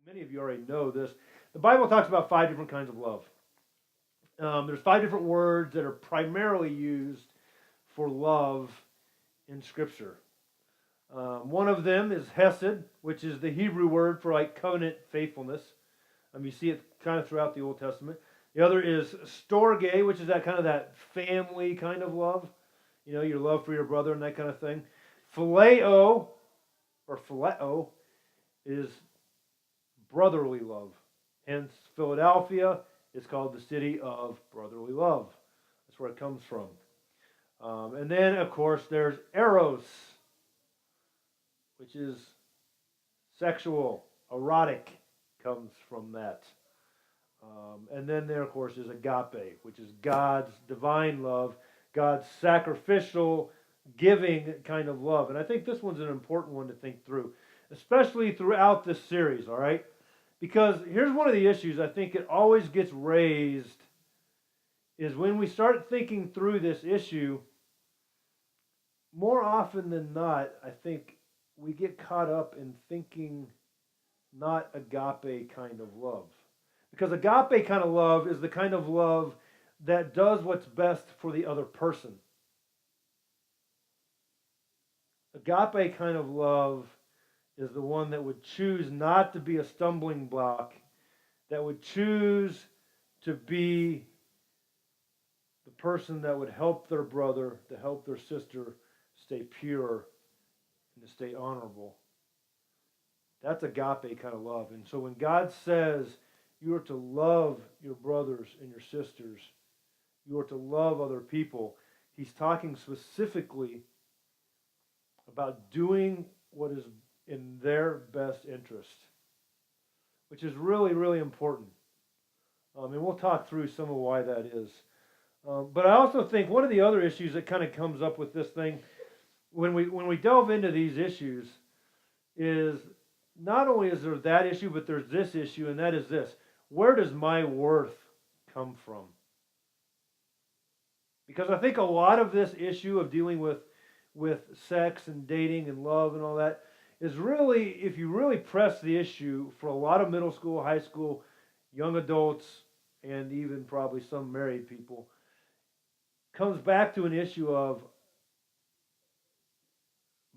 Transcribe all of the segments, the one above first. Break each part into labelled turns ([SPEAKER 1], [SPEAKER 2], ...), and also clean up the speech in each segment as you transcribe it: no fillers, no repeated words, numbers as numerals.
[SPEAKER 1] Many of you already know this. The Bible talks about 5 different kinds of love. There's 5 different words that are primarily used for love in Scripture. One of them is hesed, which is the Hebrew word for like covenant faithfulness. You see it kind of throughout the Old Testament. The other is storge, which is that kind of that family kind of love. You know, your love for your brother and that kind of thing. Phileo, or phileo, is brotherly love. Hence, Philadelphia is called the city of brotherly love. That's where it comes from. And then, of course, there's eros, which is sexual, erotic, comes from that. And then there, of course, is agape, which is God's divine love, God's sacrificial, giving kind of love. And I think this one's an important one to think through, especially throughout this series, all right? Because here's one of the issues I think it always gets raised is when we start thinking through this issue, more often than not, I think we get caught up in thinking not agape kind of love. Because agape kind of love is the kind of love that does what's best for the other person. Agape kind of love is the one that would choose not to be a stumbling block, that would choose to be the person that would help their brother, to help their sister stay pure and to stay honorable. That's agape kind of love. And so when God says you are to love your brothers and your sisters, you are to love other people, he's talking specifically about doing what is in their best interest, which is really, really important. And we'll talk through some of why that is. But I also think one of the other issues that kind of comes up with this thing, when we delve into these issues, is not only is there that issue, but there's this issue, and that is this. Where does my worth come from? Because I think a lot of this issue of dealing with sex and dating and love and all that is really, if you really press the issue for a lot of middle school, high school, young adults, and even probably some married people, comes back to an issue of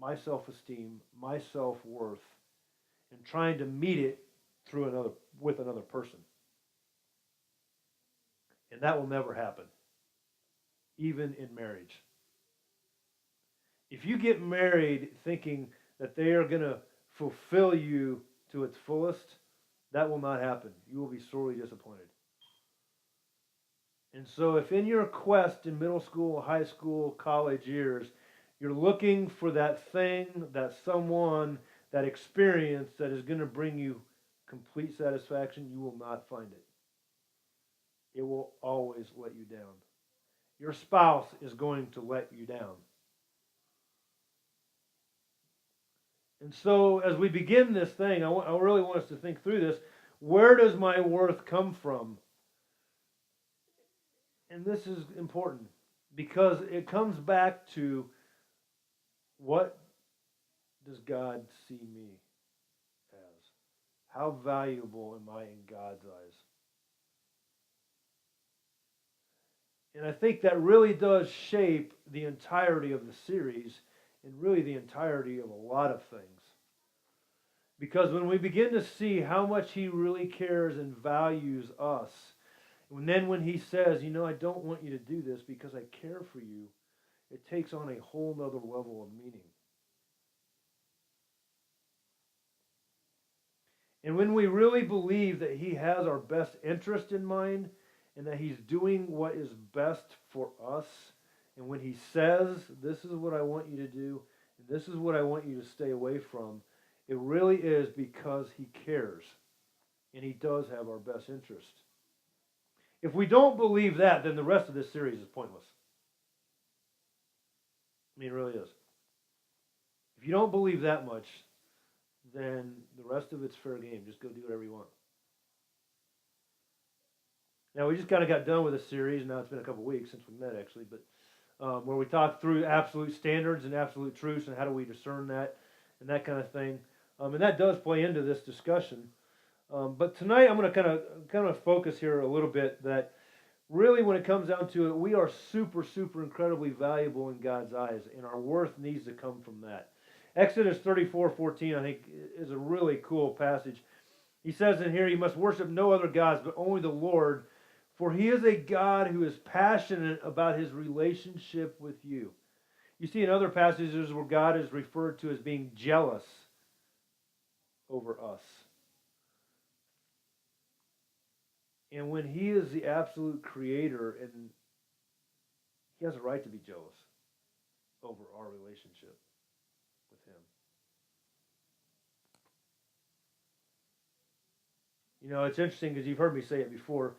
[SPEAKER 1] my self-esteem, my self-worth, and trying to meet it with another person. And that will never happen, even in marriage. If you get married thinking that they are going to fulfill you to its fullest, that will not happen. You will be sorely disappointed. And so if in your quest in middle school, high school, college years, you're looking for that thing, that someone, that experience that is going to bring you complete satisfaction, you will not find it. It will always let you down. Your spouse is going to let you down. And so as we begin this thing, I really want us to think through this. Where does my worth come from? And this is important because it comes back to, what does God see me as? How valuable am I in God's eyes? And I think that really does shape the entirety of the series and really the entirety of a lot of things. Because when we begin to see how much he really cares and values us, and then when he says, I don't want you to do this because I care for you, it takes on a whole nother level of meaning. And when we really believe that he has our best interest in mind and that he's doing what is best for us, and when he says, this is what I want you to do, and this is what I want you to stay away from, it really is because he cares, and he does have our best interest. If we don't believe that, then the rest of this series is pointless. It really is. If you don't believe that much, then the rest of it's fair game. Just go do whatever you want. Now, we just kind of got done with this series. Now it's been a couple weeks since we met, actually, but where we talked through absolute standards and absolute truths and how do we discern that and that kind of thing. And that does play into this discussion. But tonight I'm going to kind of focus here a little bit that really when it comes down to it, we are super, super incredibly valuable in God's eyes, and our worth needs to come from that. Exodus 34:14, I think, is a really cool passage. He says in here, you must worship no other gods, but only the Lord, for he is a God who is passionate about his relationship with you. You see in other passages where God is referred to as being jealous over us. And when he is the absolute creator, and he has a right to be jealous over our relationship with him. You know, it's interesting because you've heard me say it before,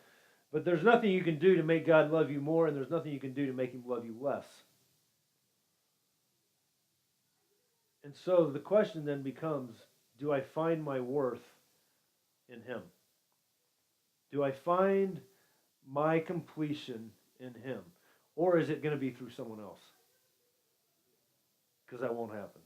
[SPEAKER 1] but there's nothing you can do to make God love you more, and there's nothing you can do to make him love you less. And so the question then becomes, do I find my worth in him? Do I find my completion in him? Or is it going to be through someone else? Because that won't happen.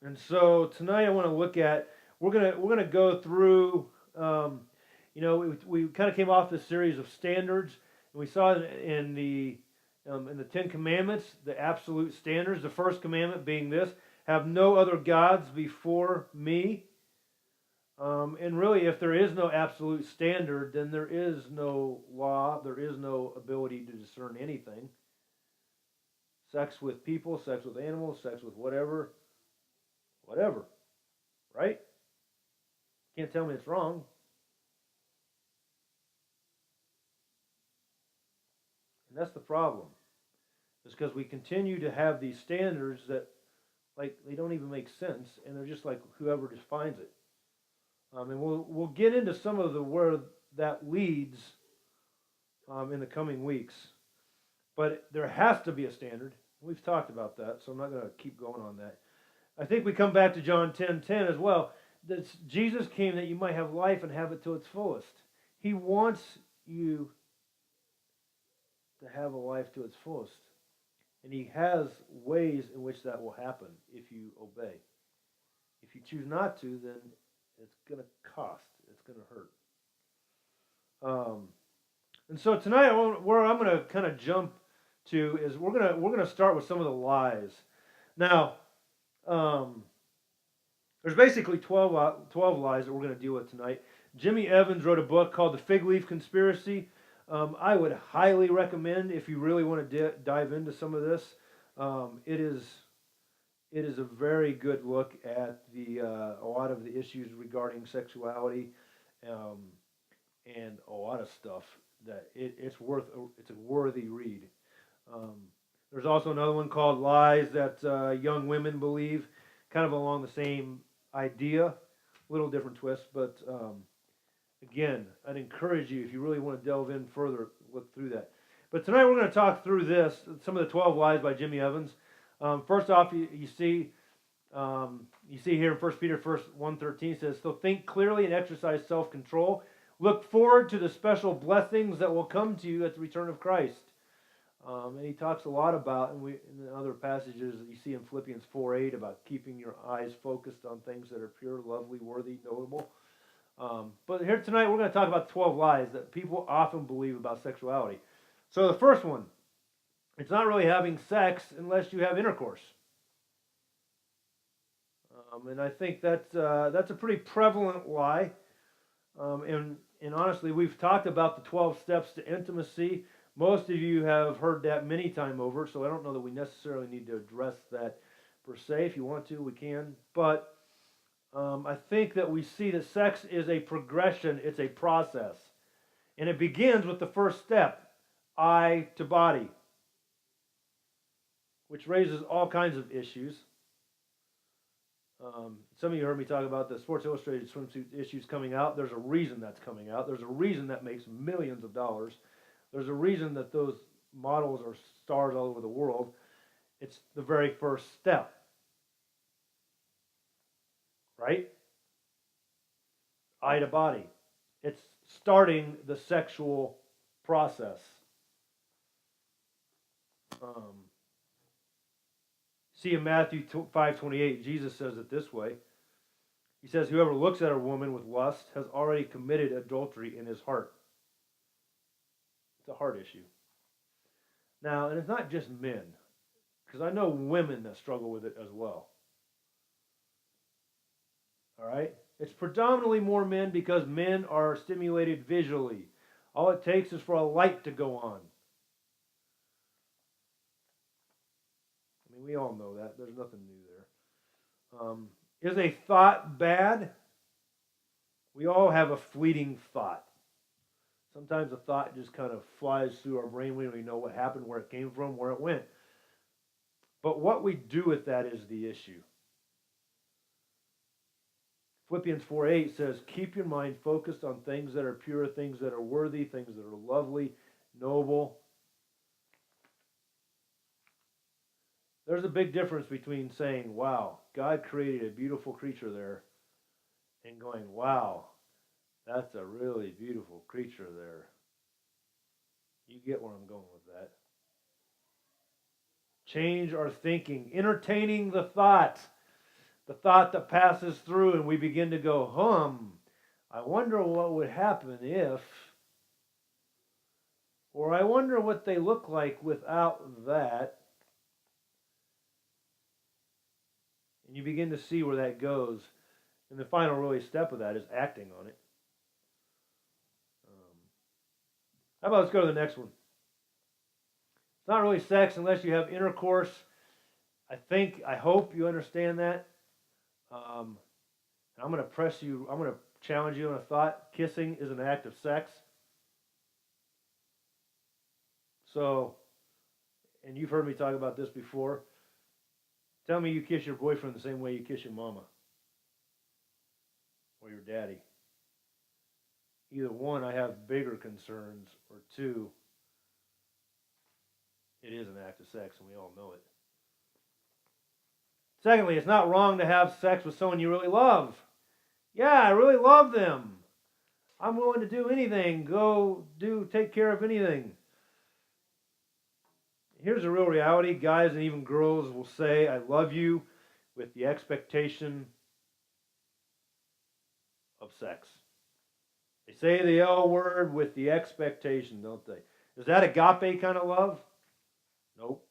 [SPEAKER 1] And so tonight I want to look at, we're gonna go through, you know, we kind of came off this series of standards, and we saw in the Ten Commandments the absolute standards. The first commandment being this: have no other gods before me. And really, if there is no absolute standard, then there is no law, there is no ability to discern anything. Sex with people, sex with animals, sex with whatever, right? Can't tell me it's wrong. And that's the problem. It's because we continue to have these standards that, like, they don't even make sense, and they're just like whoever just finds it. And we'll get into some of the where that leads in the coming weeks. But there has to be a standard. We've talked about that, so I'm not going to keep going on that. I think we come back to John 10:10 as well. That Jesus came that you might have life and have it to its fullest. He wants you to have a life to its fullest. And he has ways in which that will happen if you obey. If you choose not to, then it's going to cost. It's going to hurt. And so tonight, where I'm going to kind of jump to is we're going to start with some of the lies. Now, there's basically 12 lies that we're going to deal with tonight. Jimmy Evans wrote a book called The Figleaf Conspiracy. I would highly recommend if you really want to dive into some of this. It is a very good look at a lot of the issues regarding sexuality and a lot of stuff that it's a worthy read. There's also another one called Lies That Young Women Believe, kind of along the same idea, a little different twist, but again, I'd encourage you, if you really want to delve in further, look through that. But tonight we're going to talk through some of the 12 lies by Jimmy Evans. First off, you see here in 1 Peter 1:13 says, so think clearly and exercise self-control. Look forward to the special blessings that will come to you at the return of Christ. And he talks a lot about, in the other passages that you see in Philippians 4:8 about keeping your eyes focused on things that are pure, lovely, worthy, notable. But here tonight we're going to talk about 12 lies that people often believe about sexuality. So the first one, it's not really having sex unless you have intercourse. And I think that's a pretty prevalent lie. And honestly, we've talked about the 12 steps to intimacy. Most of you have heard that many times over, so I don't know that we necessarily need to address that per se. If you want to, we can. But I think that we see that sex is a progression. It's a process. And it begins with the first step, eye to body, which raises all kinds of issues. Some of you heard me talk about the Sports Illustrated swimsuit issues coming out. There's a reason that's coming out. There's a reason that makes millions of dollars. There's a reason that those models are stars all over the world. It's the very first step. Right? Eye to body. It's starting the sexual process. See, in Matthew 5:28, Jesus says it this way. He says, whoever looks at a woman with lust has already committed adultery in his heart. It's a heart issue. Now, and it's not just men, because I know women that struggle with it as well. All right? It's predominantly more men because men are stimulated visually. All it takes is for a light to go on. I mean, we all know that. There's nothing new there. Is a thought bad? We all have a fleeting thought. Sometimes a thought just kind of flies through our brain. We don't even know what happened, where it came from, where it went. But what we do with that is the issue. Philippians 4:8 says, keep your mind focused on things that are pure, things that are worthy, things that are lovely, noble. There's a big difference between saying, wow, God created a beautiful creature there, and going, wow, that's a really beautiful creature there. You get where I'm going with that. Change our thinking, entertaining the thought that passes through, and we begin to go, I wonder what would happen if, or I wonder what they look like without that. And you begin to see where that goes. And the final really step of that is acting on it. How about let's go to the next one. It's not really sex unless you have intercourse. I hope you understand that. I'm going to challenge you on a thought. Kissing is an act of sex. So, and you've heard me talk about this before. Tell me you kiss your boyfriend the same way you kiss your mama or your daddy. Either one, I have bigger concerns, or two, it is an act of sex, and we all know it. Secondly, it's not wrong to have sex with someone you really love. Yeah, I really love them. I'm willing to do anything, take care of anything. Here's the real reality. Guys and even girls will say, I love you, with the expectation of sex. They say the L word with the expectation, don't they? Is that agape kind of love? Nope.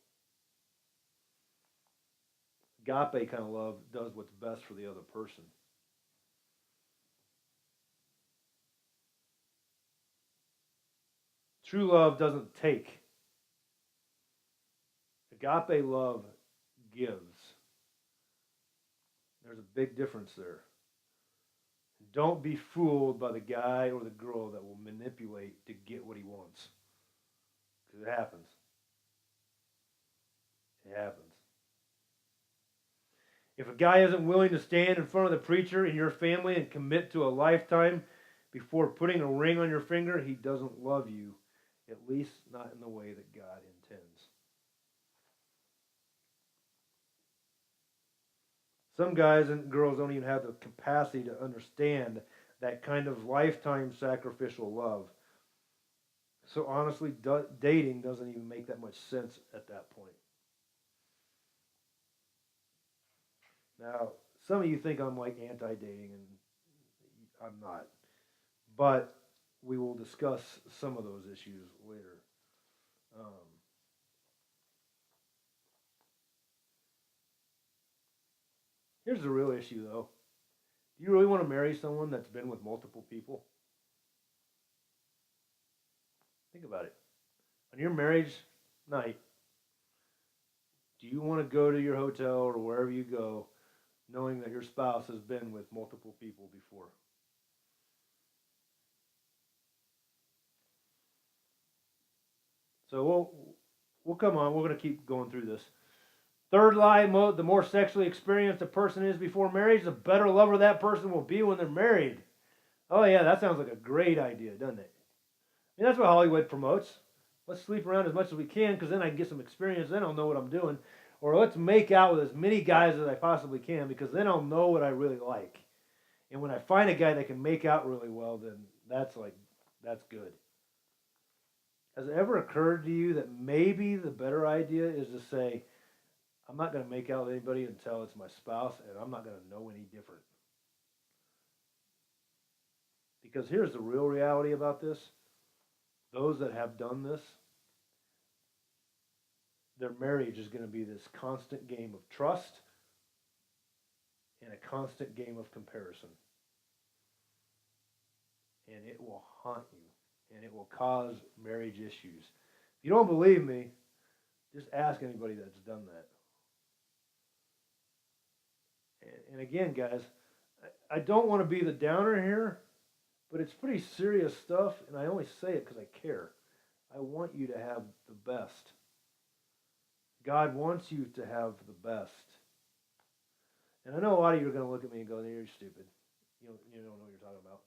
[SPEAKER 1] Agape kind of love does what's best for the other person. True love doesn't take. Agape love gives. There's a big difference there. Don't be fooled by the guy or the girl that will manipulate to get what he wants. Because it happens. It happens. If a guy isn't willing to stand in front of the preacher in your family and commit to a lifetime before putting a ring on your finger, he doesn't love you, at least not in the way that God intends. Some guys and girls don't even have the capacity to understand that kind of lifetime sacrificial love. So honestly, dating doesn't even make that much sense at that point. Now, some of you think I'm like anti-dating, and I'm not. But we will discuss some of those issues later. Here's the real issue, though. Do you really want to marry someone that's been with multiple people? Think about it. On your marriage night, do you want to go to your hotel or wherever you go knowing that your spouse has been with multiple people before? So we'll come on. We're going to keep going through this. Third lie, the more sexually experienced a person is before marriage, the better lover that person will be when they're married. Oh yeah, that sounds like a great idea, doesn't it? I mean, that's what Hollywood promotes. Let's sleep around as much as we can because then I can get some experience. Then I'll know what I'm doing. Or let's make out with as many guys as I possibly can because then I'll know what I really like. And when I find a guy that can make out really well, then that's good. Has it ever occurred to you that maybe the better idea is to say, I'm not going to make out with anybody until it's my spouse, and I'm not going to know any different. Because here's the real reality about this. Those that have done this, their marriage is going to be this constant game of trust and a constant game of comparison. And it will haunt you, and it will cause marriage issues. If you don't believe me, just ask anybody that's done that. And again, guys, I don't want to be the downer here, but it's pretty serious stuff, and I only say it because I care. I want you to have the best. God wants you to have the best. And I know a lot of you are going to look at me and go, you're stupid. You don't know what you're talking about.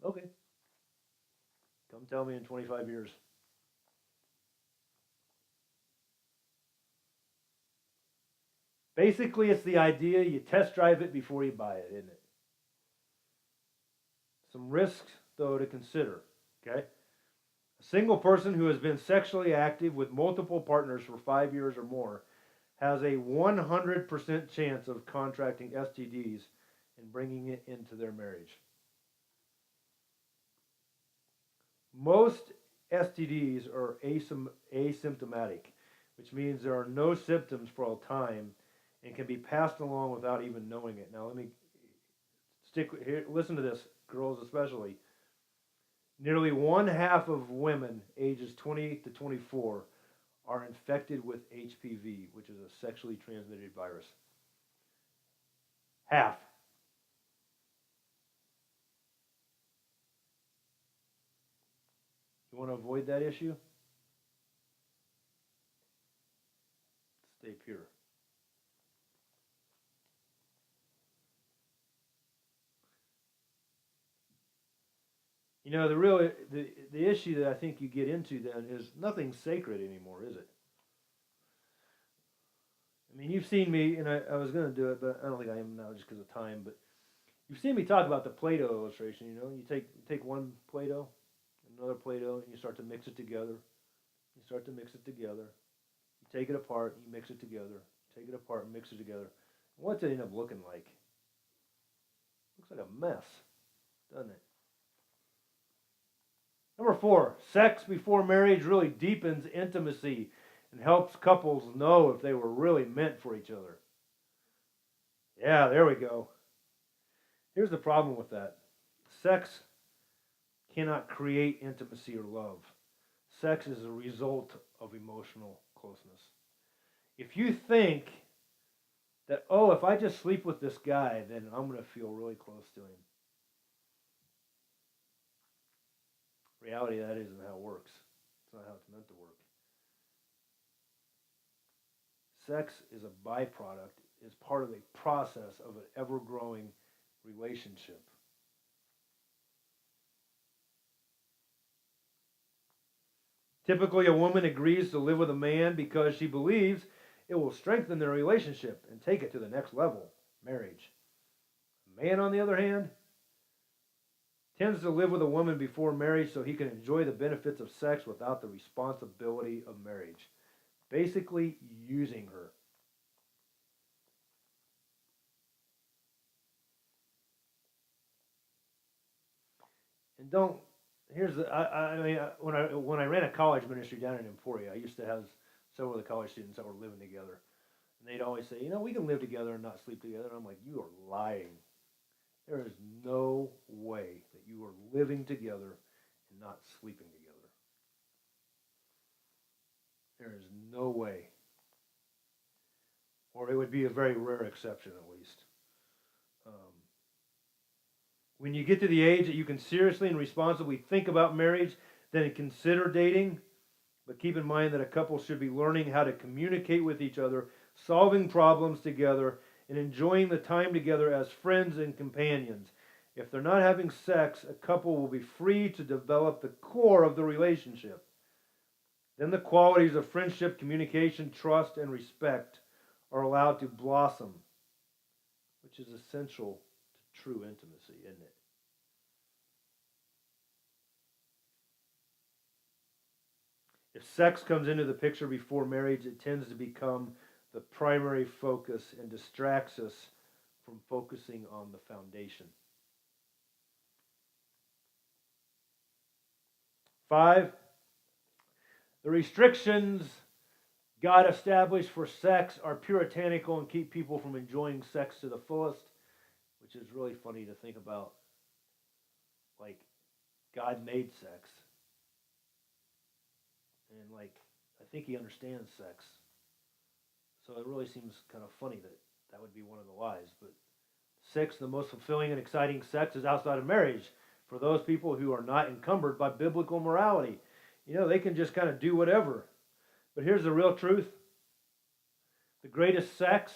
[SPEAKER 1] Okay. Come tell me in 25 years. Basically, it's the idea you test drive it before you buy it, isn't it? Some risks, though, to consider. Okay? A single person who has been sexually active with multiple partners for 5 years or more has a 100% chance of contracting STDs and bringing it into their marriage. Most STDs are asymptomatic, which means there are no symptoms for a time and can be passed along without even knowing it. Now, let me stick here. Listen to this, girls especially. Nearly 1/2 of women ages 20 to 24 are infected with HPV, which is a sexually transmitted virus. Half. You want to avoid that issue? Stay pure. You know, the issue that I think you get into then is nothing sacred anymore, is it? I mean, you've seen me, and I was going to do it, but I don't think I am now just because of time. But you've seen me talk about the Play-Doh illustration. You know, you take one Play-Doh, another Play-Doh, and you start to mix it together. You start to mix it together. You take it apart, you mix it together. Take it apart and mix it together. What's it end up looking like? Looks like a mess, doesn't it? Number 4, sex before marriage really deepens intimacy and helps couples know if they were really meant for each other. Yeah, there we go. Here's the problem with that. Sex cannot create intimacy or love. Sex is a result of emotional closeness. If you think that, oh, if I just sleep with this guy, then I'm going to feel really close to him. Reality, that isn't how it works. It's not how it's meant to work. Sex is a byproduct, is part of a process of an ever-growing relationship. Typically, a woman agrees to live with a man because she believes it will strengthen their relationship and take it to the next level, marriage. A man, on the other hand, tends to live with a woman before marriage so he can enjoy the benefits of sex without the responsibility of marriage. Basically, using her. And don't. Here's the. I mean, when I ran a college ministry down in Emporia, I used to have several of the college students that were living together, and they'd always say, we can live together and not sleep together. And I'm like, you are lying. There is no way that you are living together and not sleeping together. There is no way. Or it would be a very rare exception, at least. Um, when you get to the age that you can seriously and responsibly think about marriage, then consider dating. But keep in mind that a couple should be learning how to communicate with each other, solving problems together, and enjoying the time together as friends and companions. If they're not having sex, a couple will be free to develop the core of the relationship. Then the qualities of friendship, communication, trust, and respect are allowed to blossom, which is essential to true intimacy, isn't it? If sex comes into the picture before marriage, it tends to become the primary focus and distracts us from focusing on the foundation. 5, the restrictions God established for sex are puritanical and keep people from enjoying sex to the fullest, which is really funny to think about. Like, God made sex. And, like, I think he understands sex. So it really seems kind of funny that that would be one of the lies. But 6, the most fulfilling and exciting sex is outside of marriage for those people who are not encumbered by biblical morality. You know, they can just kind of do whatever. But here's the real truth. The greatest sex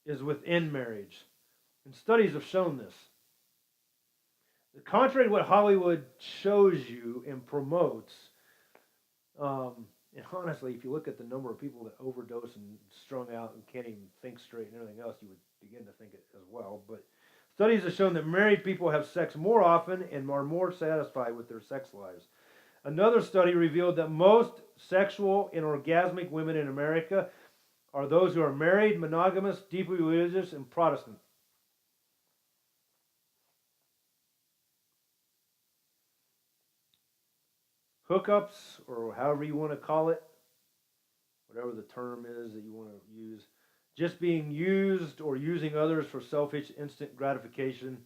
[SPEAKER 1] is within marriage. And studies have shown this. Contrary to what Hollywood shows you and promotes, and honestly, if you look at the number of people that overdose and strung out and can't even think straight and everything else, you would begin to think it as well. But studies have shown that married people have sex more often and are more satisfied with their sex lives. Another study revealed that most sexual and orgasmic women in America are those who are married, monogamous, deeply religious, and Protestant. Hookups, or however you want to call it, whatever the term is that you want to use, just being used or using others for selfish instant gratification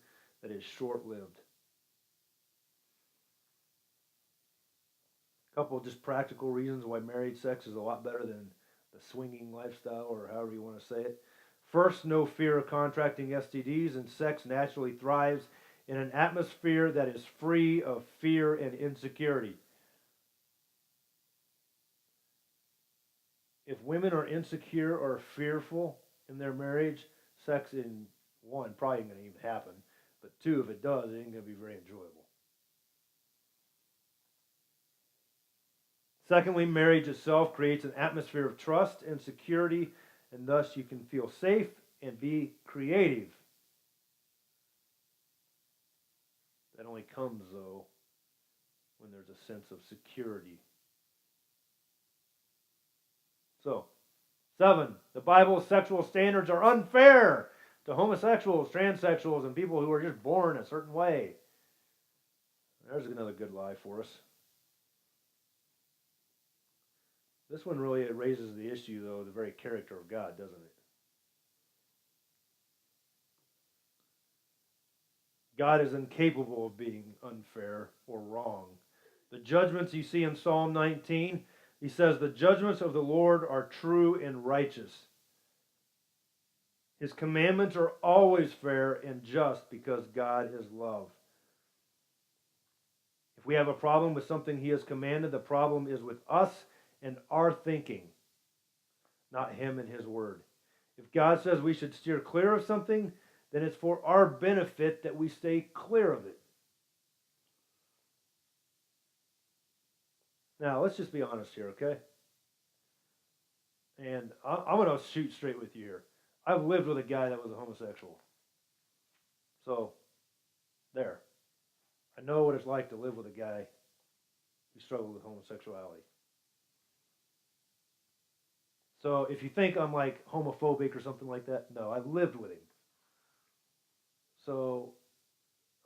[SPEAKER 1] that is short-lived. A couple of just practical reasons why married sex is a lot better than the swinging lifestyle, or however you want to say it. First, no fear of contracting STDs, and sex naturally thrives in an atmosphere that is free of fear and insecurity. If women are insecure or fearful in their marriage, sex, in one, probably ain't going to even happen. But 2, if it does, it ain't going to be very enjoyable. Secondly, marriage itself creates an atmosphere of trust and security, and thus you can feel safe and be creative. That only comes, though, when there's a sense of security. So, 7, the Bible's sexual standards are unfair to homosexuals, transsexuals, and people who are just born a certain way. There's another good lie for us. This one really raises the issue, though, the very character of God, doesn't it? God is incapable of being unfair or wrong. The judgments you see in Psalm 19, he says, the judgments of the Lord are true and righteous. His commandments are always fair and just because God is love. If we have a problem with something he has commanded, the problem is with us and our thinking, not him and his word. If God says we should steer clear of something, then it's for our benefit that we stay clear of it. Now, let's just be honest here, okay? And I'm going to shoot straight with you here. I've lived with a guy that was a homosexual. So, there. I know what it's like to live with a guy who struggled with homosexuality. So, if you think I'm like homophobic or something like that, no, I've lived with him. So,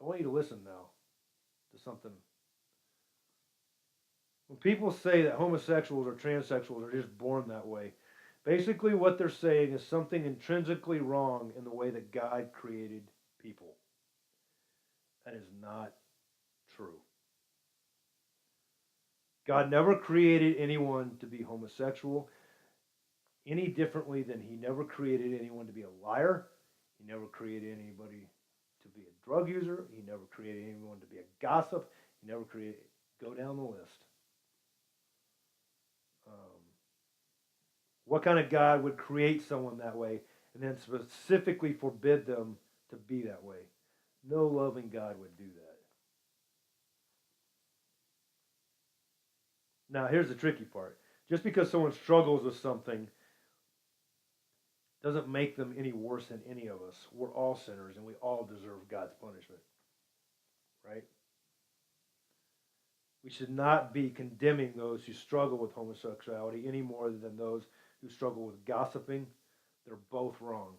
[SPEAKER 1] I want you to listen now to something. When people say that homosexuals or transsexuals are just born that way, basically what they're saying is something intrinsically wrong in the way that God created people. That is not true. God never created anyone to be homosexual any differently than he never created anyone to be a liar. He never created anybody to be a drug user. He never created anyone to be a gossip. He never created, go down the list. What kind of God would create someone that way and then specifically forbid them to be that way? No loving God would do that. Now, here's the tricky part. Just because someone struggles with something doesn't make them any worse than any of us. We're all sinners and we all deserve God's punishment. Right? We should not be condemning those who struggle with homosexuality any more than those who struggle with gossiping. They're both wrong.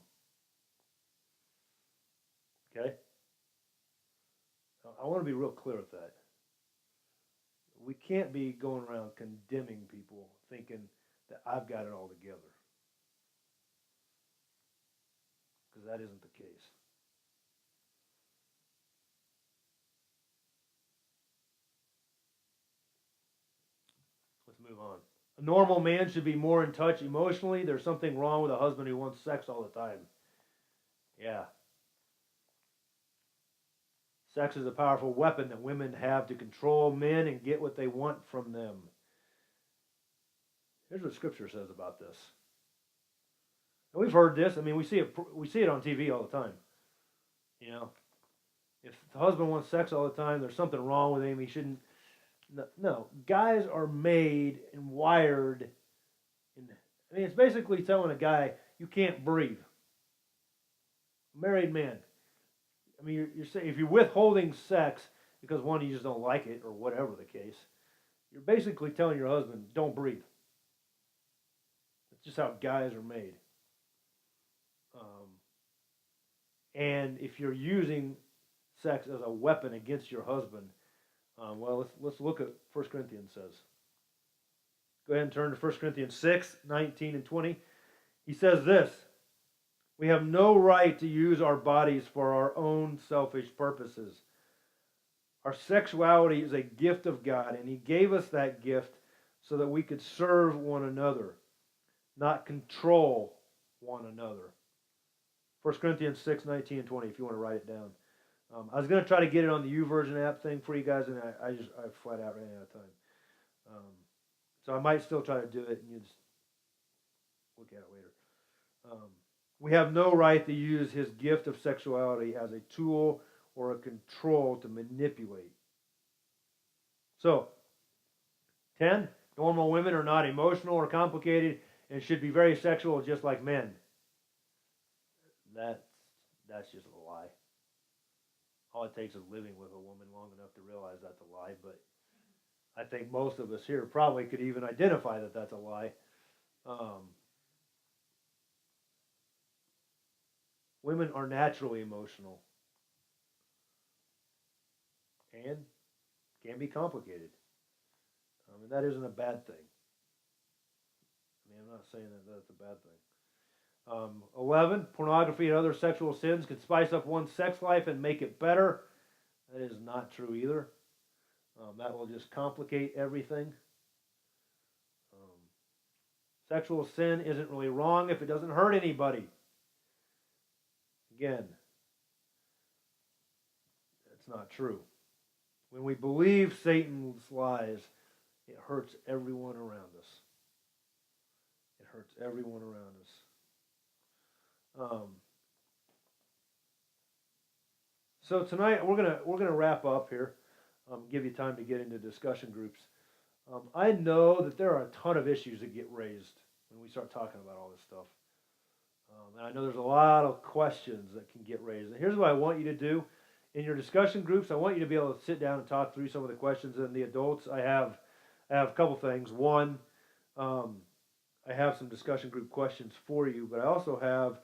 [SPEAKER 1] Okay? I want to be real clear with that. We can't be going around condemning people thinking that I've got it all together. Because that isn't the case. Let's move on. A normal man should be more in touch emotionally. There's something wrong with a husband who wants sex all the time. Yeah. Sex is a powerful weapon that women have to control men and get what they want from them. Here's what Scripture says about this. And we've heard this. I mean, we see it on TV all the time. You know, if the husband wants sex all the time, there's something wrong with him. He shouldn't. No, guys are made and wired. I mean, it's basically telling a guy you can't breathe. A married man. I mean, you're saying if you're withholding sex because one, you just don't like it or whatever the case, you're basically telling your husband, don't breathe. That's just how guys are made. And if you're using sex as a weapon against your husband, well, let's look at 1 Corinthians says. Go ahead and turn to 1 Corinthians 6, 19 and 20. He says this, we have no right to use our bodies for our own selfish purposes. Our sexuality is a gift of God, and He gave us that gift so that we could serve one another, not control one another. 1 Corinthians 6, 19 and 20, if you want to write it down. I was going to try to get it on the YouVersion app thing for you guys, and I flat out ran out of time. So I might still try to do it, and you just look at it later. We have no right to use His gift of sexuality as a tool or a control to manipulate. So, 10, normal women are not emotional or complicated and should be very sexual just like men. That's just a lie. All it takes is living with a woman long enough to realize that's a lie, but I think most of us here probably could even identify that that's a lie. Women are naturally emotional and can be complicated. And that isn't a bad thing. I mean, I'm not saying that that's a bad thing. 11, pornography and other sexual sins can spice up one's sex life and make it better. That is not true either. That will just complicate everything. Sexual sin isn't really wrong if it doesn't hurt anybody. Again, that's not true. When we believe Satan's lies, it hurts everyone around us. It hurts everyone around us. So tonight we're gonna wrap up here. Give you time to get into discussion groups. I know that there are a ton of issues that get raised when we start talking about all this stuff. And I know there's a lot of questions that can get raised. And here's what I want you to do. In your discussion groups, I want you to be able to sit down and talk through some of the questions. And the adults, I have a couple things. One, I have some discussion group questions for you, but I also have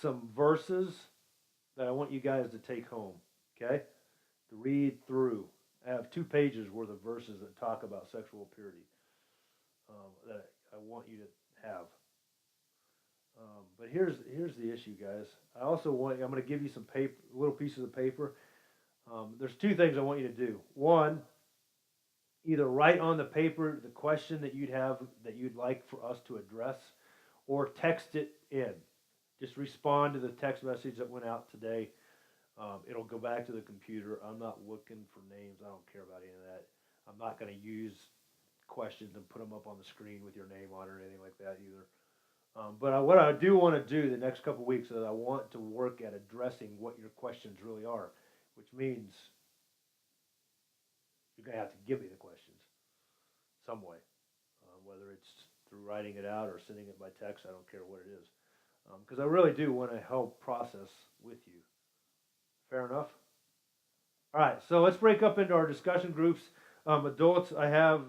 [SPEAKER 1] some verses that I want you guys to take home, okay? To read through. I have 2 pages worth of verses that talk about sexual purity that I want you to have. But here's the issue, guys. I'm going to give you some paper, little pieces of paper. There's 2 things I want you to do. One, either write on the paper the question that you'd like for us to address, or text it in. Just respond to the text message that went out today. It'll go back to the computer. I'm not looking for names. I don't care about any of that. I'm not going to use questions and put them up on the screen with your name on it or anything like that either. But what I do want to do the next couple of weeks is I want to work at addressing what your questions really are, which means you're going to have to give me the questions some way, whether it's through writing it out or sending it by text. I don't care what it is, because I really do want to help process with you. Fair enough? All right, so let's break up into our discussion groups. Adults, I have